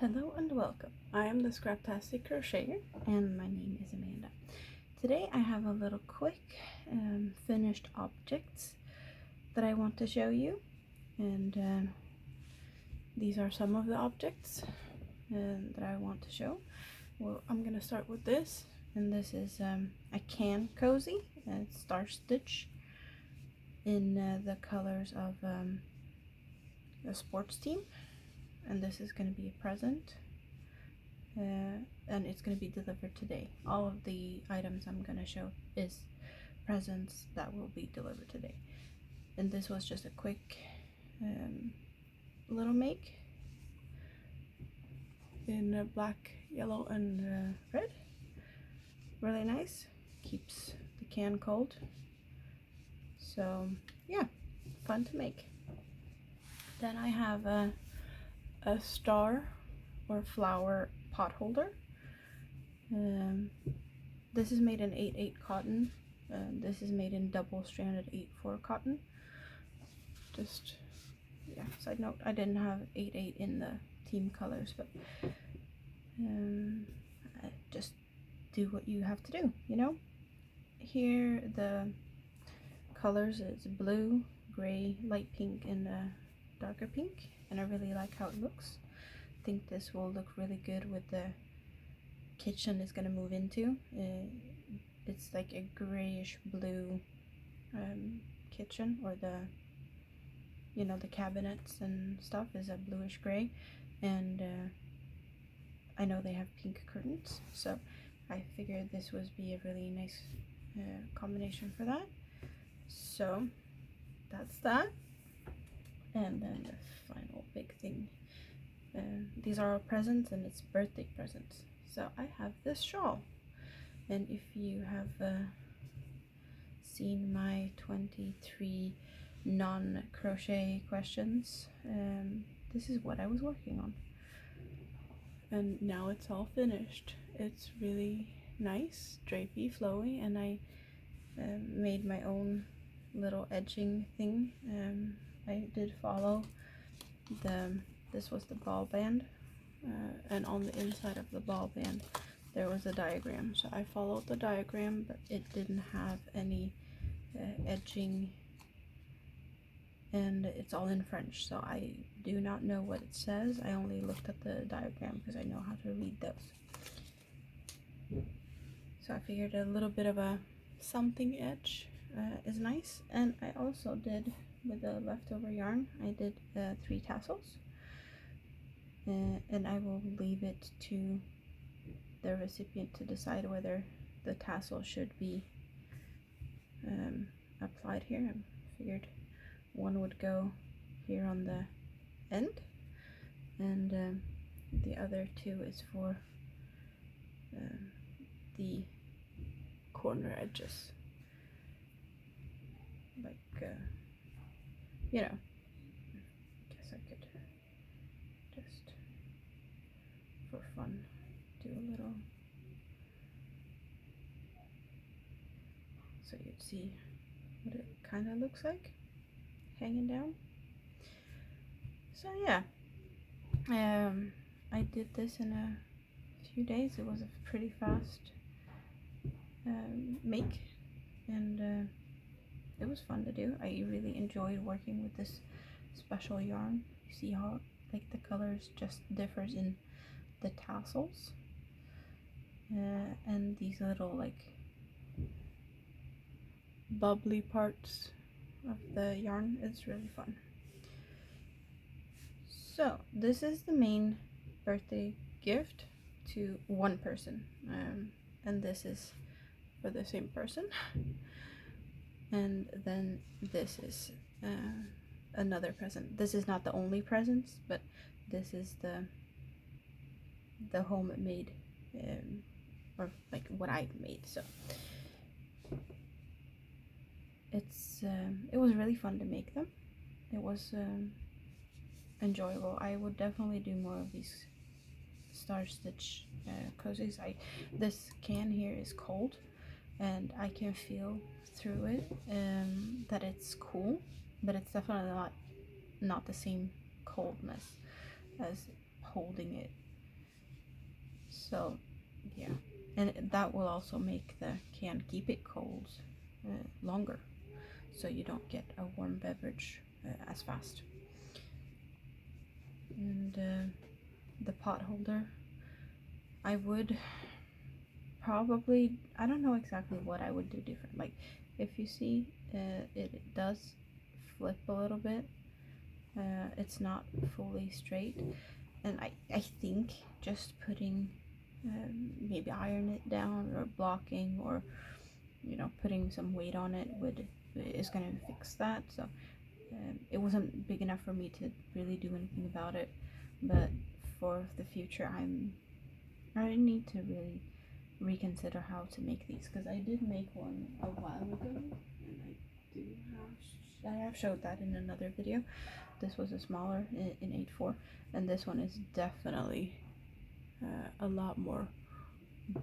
Hello and welcome. I am the Scraptastic Crocheter and my name is Amanda. Today I have a little quick finished objects that I want to show you, and these are some of the objects that I want to show. Well, I'm gonna start with this, and this is a can cozy, star stitch in the colors of the sports team, and this is going to be a present. And it's going to be delivered today. All of the items I'm going to show is presents that will be delivered today. And this was just a quick little make in black, yellow, and red. Really nice. Keeps the can cold. So yeah, fun to make. Then I have a star or flower pot holder. This is made in 8/8 cotton. This is made in double stranded 8/4 cotton. Just, yeah, side note, I didn't have 8/8 in the team colors, but just do what you have to do, you know? Here the colors is blue, gray, light pink, and darker pink, and I really like how it looks. I think this will look really good with the kitchen is going to move into. It's like a grayish blue kitchen, or the cabinets and stuff is a bluish gray, and I know they have pink curtains, so I figured this would be a really nice combination for that. So that's that. And then the final big thing, these are all presents, and it's birthday presents. So I have this shawl, and if you have seen my 23 non-crochet questions, this is what I was working on, and now it's all finished. It's really nice, drapey, flowy, and I made my own little edging thing. I did follow this was the ball band, and on the inside of the ball band there was a diagram, so I followed the diagram, but it didn't have any edging, and it's all in French, so I do not know what it says. I only looked at the diagram because I know how to read those. So I figured a little bit of a something edge is nice. And I also did, with the leftover yarn, I did 3 tassels, and I will leave it to the recipient to decide whether the tassel should be applied here. I figured one would go here on the end, and the other 2 is for the corner edges, like I guess I could just for fun do a little, so you'd see what it kind of looks like hanging down. So yeah, I did this in a few days. It was a pretty fast make, and it was fun to do. I really enjoyed working with this special yarn. You see how like the colors just differs in the tassels, and these little like bubbly parts of the yarn. It's really fun. So this is the main birthday gift to one person, and this is for the same person. And then this is another present. This is not the only presents, but this is the homemade, or like what I made. So it was really fun to make them. It was enjoyable. I would definitely do more of these star stitch cozies. This can here is cold, and I can feel through it that it's cool, but it's definitely not the same coldness as holding it So yeah, and that will also make the can keep it cold longer, so you don't get a warm beverage as fast. And the pot holder, I would probably, I don't know exactly what I would do different. Like if you see it does flip a little bit, it's not fully straight, and I think just putting maybe iron it down or blocking, or putting some weight on it is going to fix that. So it wasn't big enough for me to really do anything about it, but for the future I need to really reconsider how to make these, because I did make one a while ago, and I have showed that in another video. This was a smaller in 8.4, and this one is definitely a lot more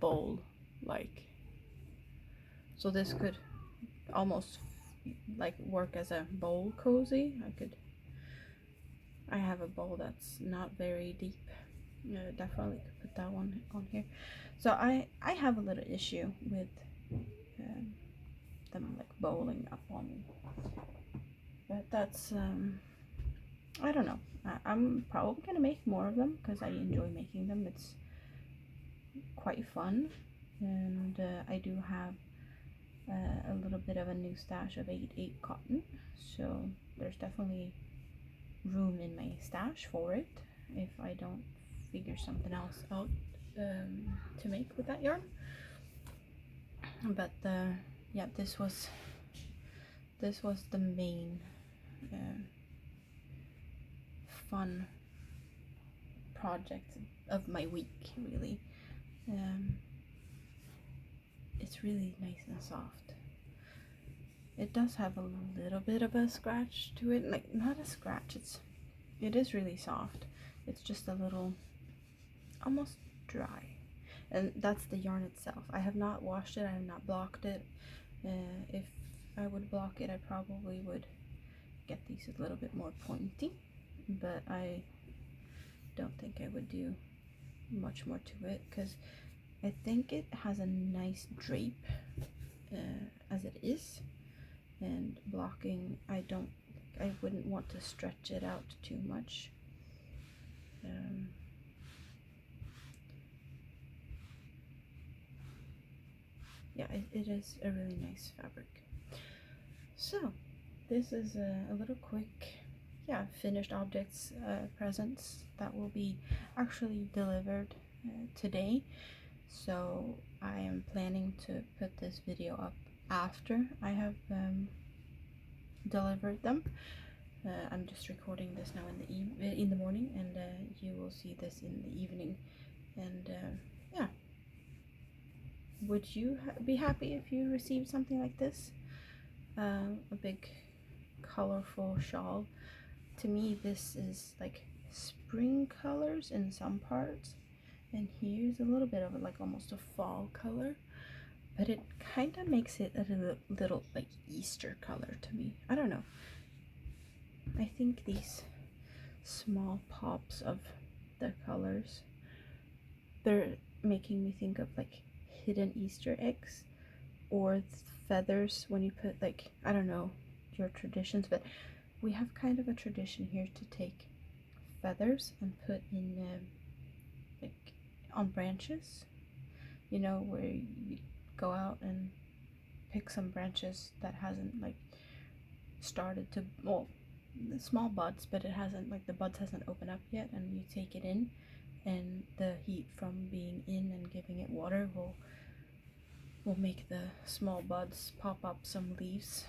bowl like. So this could almost like work as a bowl cozy. I have a bowl that's not very deep. Definitely could put that one on here. So I have a little issue with them like bowling up on me, but that's I don't know. I'm probably gonna make more of them because I enjoy making them. It's quite fun, and I do have a little bit of a new stash of 8.8 cotton, so there's definitely room in my stash for it if I don't figure something else out to make with that yarn. But yeah, this was the main fun project of my week, really. It's really nice and soft. It does have a little bit of a scratch to it, like not a scratch, it is really soft. It's just a little almost dry, and that's the yarn itself. I have not washed it, I have not blocked it. If I would block it, I probably would get these a little bit more pointy, but I don't think I would do much more to it because I think it has a nice drape as it is, and blocking, I wouldn't want to stretch it out too much. Yeah, it is a really nice fabric. So this is a little quick, yeah, finished objects presents that will be actually delivered today. So I am planning to put this video up after I have delivered them. I'm just recording this now in the morning, and you will see this in the evening. And yeah, would you be happy if you received something like this? A big colorful shawl. To me, this is like spring colors in some parts, and here's a little bit of like almost a fall color, but it kind of makes it a little like Easter color to me. I don't know. I think these small pops of the colors, they're making me think of like hidden Easter eggs or feathers when you put, like, I don't know your traditions, but we have kind of a tradition here to take feathers and put in like on branches, where you go out and pick some branches that hasn't like started to, well, small buds, but it hasn't, like, the buds hasn't opened up yet, and you take it in, and the heat from being in and giving it water will make the small buds pop up some leaves,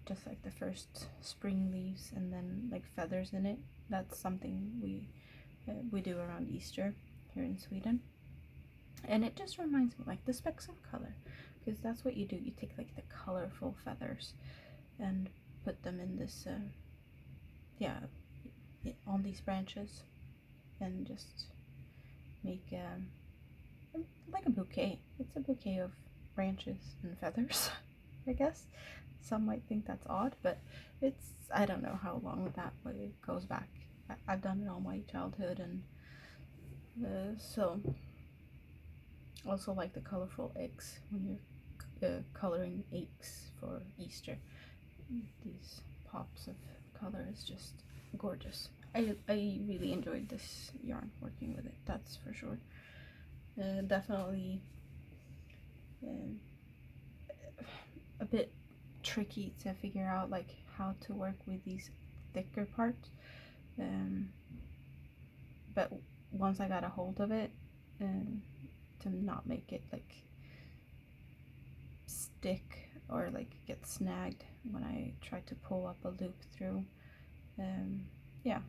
just like the first spring leaves, and then like feathers in it. That's something we do around Easter here in Sweden, and it just reminds me like the specks of color, because that's what you do. You take like the colorful feathers and put them in this on these branches, and just make like a bouquet. It's a bouquet of branches and feathers. I guess some might think that's odd, but I don't know how long that goes back. I've done it all my childhood, and so Also like the colorful eggs when you're coloring eggs for Easter. These pops of color is just gorgeous. I really enjoyed this yarn, working with it, that's for sure. Definitely a bit tricky to figure out like how to work with these thicker parts, but once I got a hold of it, to not make it like stick or like get snagged when I try to pull up a loop through, yeah,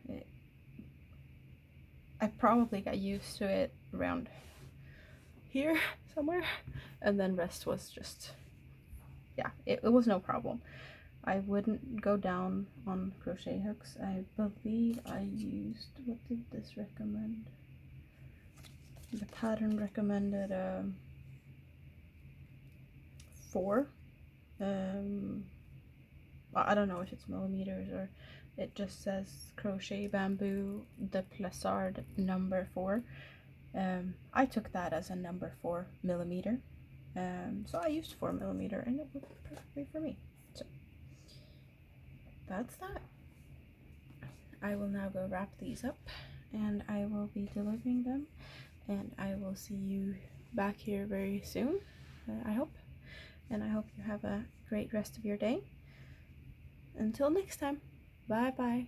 I probably got used to it around here somewhere, and then rest was just, yeah, it was no problem. I wouldn't go down on crochet hooks. I believe I used, what did this recommend? The pattern recommended 4. I don't know if it's millimeters or it just says crochet bamboo de plessard number 4. I took that as a number 4 millimeter. So I used 4 millimeter and it worked perfectly for me. So that's that. I will now go wrap these up and I will be delivering them, and I will see you back here very soon, I hope. And I hope you have a great rest of your day. Until next time, bye bye.